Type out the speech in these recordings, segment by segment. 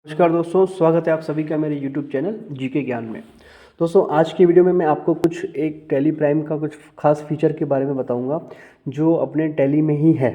नमस्कार दोस्तों, स्वागत है आप सभी का मेरे YouTube चैनल जीके ज्ञान में। दोस्तों, आज की वीडियो में मैं आपको कुछ एक टैली प्राइम का कुछ खास फीचर के बारे में बताऊंगा जो अपने टैली में ही है।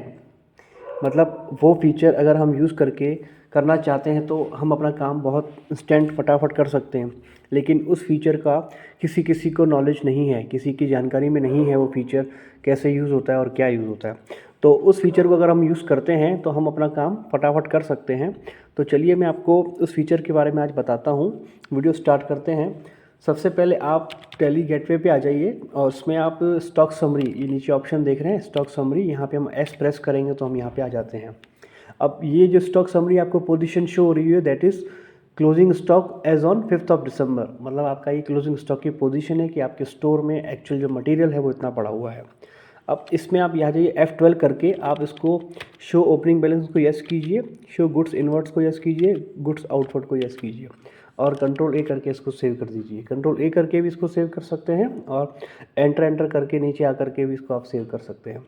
मतलब वो फीचर अगर हम यूज़ करके करना चाहते हैं तो हम अपना काम बहुत इंस्टेंट फटाफट कर सकते हैं। लेकिन उस फीचर का किसी किसी को नॉलेज नहीं है, किसी की जानकारी में नहीं है वो फीचर कैसे यूज़ होता है और क्या यूज़ होता है। तो उस फीचर को अगर हम यूज़ करते हैं तो हम अपना काम फटाफट कर सकते हैं। तो चलिए मैं आपको उस फीचर के बारे में आज बताता हूँ। वीडियो स्टार्ट करते हैं। सबसे पहले आप टैली गेटवे पे आ जाइए और उसमें आप स्टॉक समरी, ये नीचे ऑप्शन देख रहे हैं स्टॉक समरी, यहाँ पे हम एस प्रेस करेंगे तो हम यहाँ पे आ जाते हैं। अब ये जो स्टॉक समरी आपको पोजीशन शो हो रही है that is closing stock as on 5 December. मतलब आपका ये क्लोजिंग स्टॉक की पोजीशन है कि आपके स्टोर में एक्चुअल जो मटेरियल है वो इतना पड़ा हुआ है। अब इसमें आप यहाँ जाइए F12 करके आप इसको शो ओपनिंग बैलेंस को यस कीजिए, शो गुड्स इनवर्ट्स को यस कीजिए, गुड्स आउटवर्ड को यस कीजिए और कंट्रोल ए करके इसको सेव कर दीजिए। कंट्रोल ए करके भी इसको सेव कर सकते हैं और एंटर करके नीचे आकर के भी इसको आप सेव कर सकते हैं।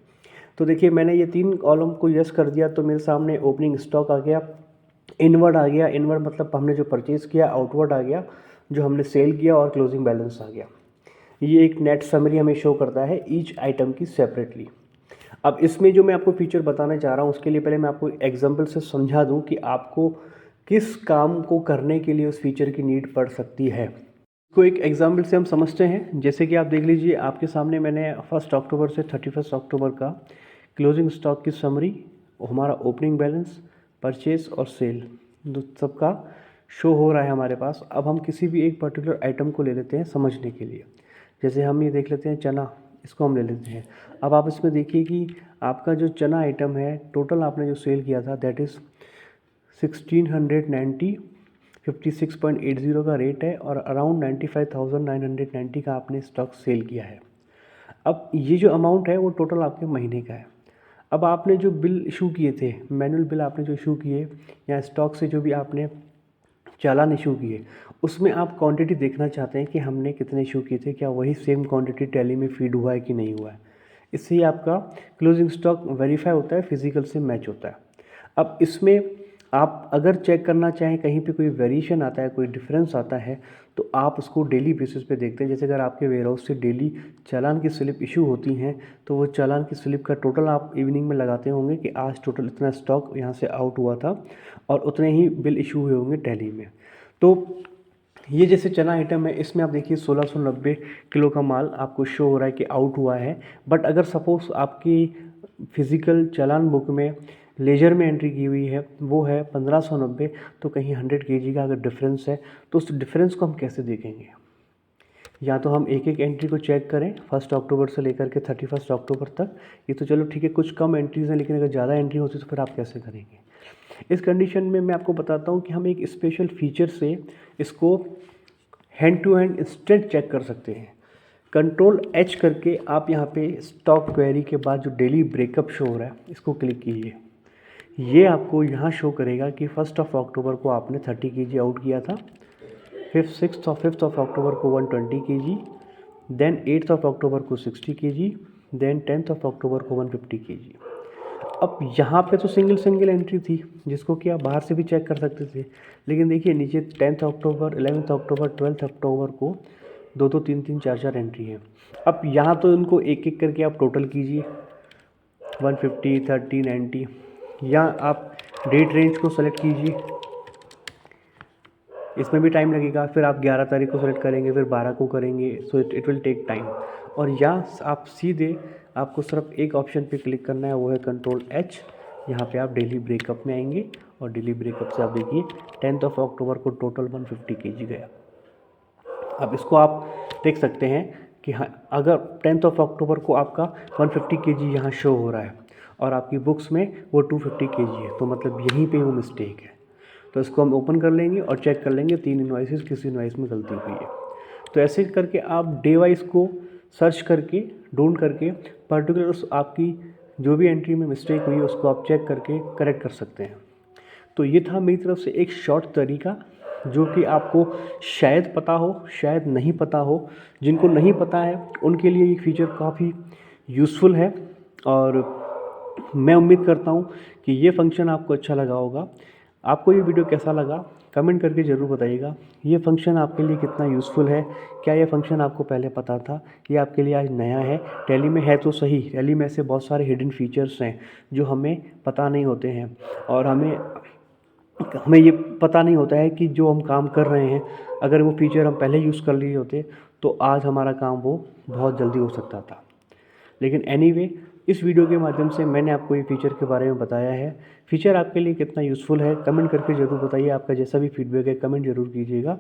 तो देखिए मैंने ये 3 कॉलम को यस कर दिया तो मेरे सामने ओपनिंग स्टॉक आ गया, इनवर्ड आ गया, इनवर्ड मतलब हमने जो परचेज़ किया, आउटवर्ड आ गया जो हमने सेल किया और क्लोजिंग बैलेंस आ गया। ये एक नेट समरी हमें शो करता है ईच आइटम की सेपरेटली। अब इसमें जो मैं आपको फीचर बताना चाह रहा हूँ उसके लिए पहले मैं आपको एग्जांपल से समझा दूँ कि आपको किस काम को करने के लिए उस फीचर की नीड पड़ सकती है। इसको एक एग्जांपल से हम समझते हैं। जैसे कि आप देख लीजिए आपके सामने मैंने 1 अक्टूबर से 31 अक्टूबर का क्लोजिंग स्टॉक की समरी, हमारा ओपनिंग बैलेंस, परचेज और सेल सबका शो हो रहा है हमारे पास। अब हम किसी भी एक पर्टिकुलर आइटम को ले लेते हैं समझने के लिए। जैसे हम ये देख लेते हैं चना, इसको हम ले लेते हैं। अब आप इसमें देखिए कि आपका जो चना आइटम है टोटल आपने जो सेल किया था दैट इज़ 1690, 56.80 का रेट है और अराउंड 95,990 का आपने स्टॉक सेल किया है। अब ये जो अमाउंट है वो टोटल आपके महीने का है। अब आपने जो बिल इशू किए थे, मैनुअल बिल आपने जो इशू किए या स्टॉक से जो भी आपने चालान इशू किए, उसमें आप क्वांटिटी देखना चाहते हैं कि हमने कितने इशू किए थे, क्या वही सेम क्वांटिटी टैली में फीड हुआ है कि नहीं हुआ है। इससे ही आपका क्लोजिंग स्टॉक वेरीफाई होता है, फिजिकल से मैच होता है। अब इसमें आप अगर चेक करना चाहें कहीं पे कोई वेरिएशन आता है, कोई डिफरेंस आता है तो आप उसको डेली बेसिस पे देखते हैं। जैसे अगर आपके वेयर हाउस से डेली चालान की स्लिप इशू होती हैं तो वो चालान की स्लिप का टोटल आप इवनिंग में लगाते होंगे कि आज टोटल इतना स्टॉक यहाँ से आउट हुआ था और उतने ही बिल इशू हुए होंगे टैली में। तो ये जैसे चना आइटम है इसमें आप देखिए 1690 किलो का माल आपको शो हो रहा है कि आउट हुआ है। बट अगर सपोज़ आपकी फिज़िकल चालान बुक में लेजर में एंट्री की हुई है वो है 1590, तो कहीं 100 केजी का अगर डिफरेंस है तो उस डिफरेंस को हम कैसे देखेंगे। या तो हम एक एक एंट्री को चेक करें 1 अक्टूबर से लेकर के 31 अक्टूबर तक। ये तो चलो ठीक है, कुछ कम एंट्रीज़ हैं, लेकिन अगर ज़्यादा एंट्री होती तो फिर आप कैसे करेंगे। इस कंडीशन में मैं आपको बताता हूँ कि हम एक स्पेशल फीचर से इसको hand to hand instant check कर सकते हैं। कंट्रोल एच करके आप यहाँ पे स्टॉक क्वेरी के बाद जो डेली ब्रेकअप शो हो रहा है इसको क्लिक कीजिए। ये आपको यहाँ शो करेगा कि 1 अक्टूबर को आपने 30 केजी आउट किया था, 5 अक्टूबर को 120 केजी, देन 8 अक्टूबर को 60 केजी, देन 10 अक्टूबर को 150 केजी। अब यहाँ पे तो सिंगल एंट्री थी जिसको कि आप बाहर से भी चेक कर सकते थे, लेकिन देखिए नीचे 10 अक्टूबर, 11 अक्टूबर, 12 अक्टूबर को 2 3 4 एंट्री है। अब यहाँ तो इनको एक एक करके आप टोटल कीजिए 150, 30, 90, या आप डेट रेंज को सेलेक्ट कीजिए, इसमें भी टाइम लगेगा। फिर आप 11 तारीख को सेलेक्ट करेंगे, फिर 12 को करेंगे, so it will take time. और या आप सीधे आपको सिर्फ एक ऑप्शन पे क्लिक करना है, वो है कंट्रोल एच। यहाँ पे आप डेली ब्रेकअप में आएंगे और डेली ब्रेकअप से आप देखिए 10 अक्टूबर को टोटल 150 केजी गया। अब इसको आप देख सकते हैं कि हाँ, अगर 10 अक्टूबर को आपका 150 केजी यहाँ शो हो रहा है और आपकी बुक्स में वो 250 केजी है, तो मतलब यहीं पे वो मिस्टेक है। तो इसको हम ओपन कर लेंगे और चेक कर लेंगे 3 इनवॉइसेस किस इनवॉइस में गलती हुई है। तो ऐसे करके आप डे वाइज को सर्च करके ढूंढ करके पर्टिकुलर उस आपकी जो भी एंट्री में मिस्टेक हुई है उसको आप चेक करके करेक्ट कर सकते हैं। तो ये था मेरी तरफ से एक शॉर्ट तरीका जो कि आपको शायद पता हो, शायद नहीं पता हो। जिनको नहीं पता है उनके लिए ये फीचर काफ़ी यूज़फुल है और मैं उम्मीद करता हूँ कि ये फंक्शन आपको अच्छा लगा होगा। आपको ये वीडियो कैसा लगा कमेंट करके ज़रूर बताइएगा ये फ़ंक्शन आपके लिए कितना यूज़फुल है। क्या ये फ़ंक्शन आपको पहले पता था, ये आपके लिए आज नया है? टैली में है तो सही, टैली में ऐसे बहुत सारे हिडन फीचर्स हैं जो हमें पता नहीं होते हैं, और हमें हमें ये पता नहीं होता है कि जो हम काम कर रहे हैं, अगर वो फीचर हम पहले यूज़ कर लिए होते तो आज हमारा काम वो बहुत जल्दी हो सकता था। लेकिन एनीवे, इस वीडियो के माध्यम से मैंने आपको ये फ़ीचर के बारे में बताया है। फ़ीचर आपके लिए कितना यूज़फुल है कमेंट करके ज़रूर बताइए। आपका जैसा भी फीडबैक है कमेंट ज़रूर कीजिएगा,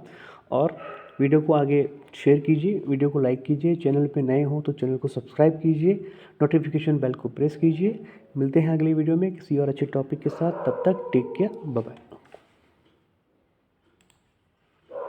और वीडियो को आगे शेयर कीजिए, वीडियो को लाइक कीजिए। चैनल पे नए हो तो चैनल को सब्सक्राइब कीजिए, नोटिफिकेशन बेल को प्रेस कीजिए। मिलते हैं अगली वीडियो में किसी और अच्छे टॉपिक के साथ। तब तक टेक केयर, बाय बाय।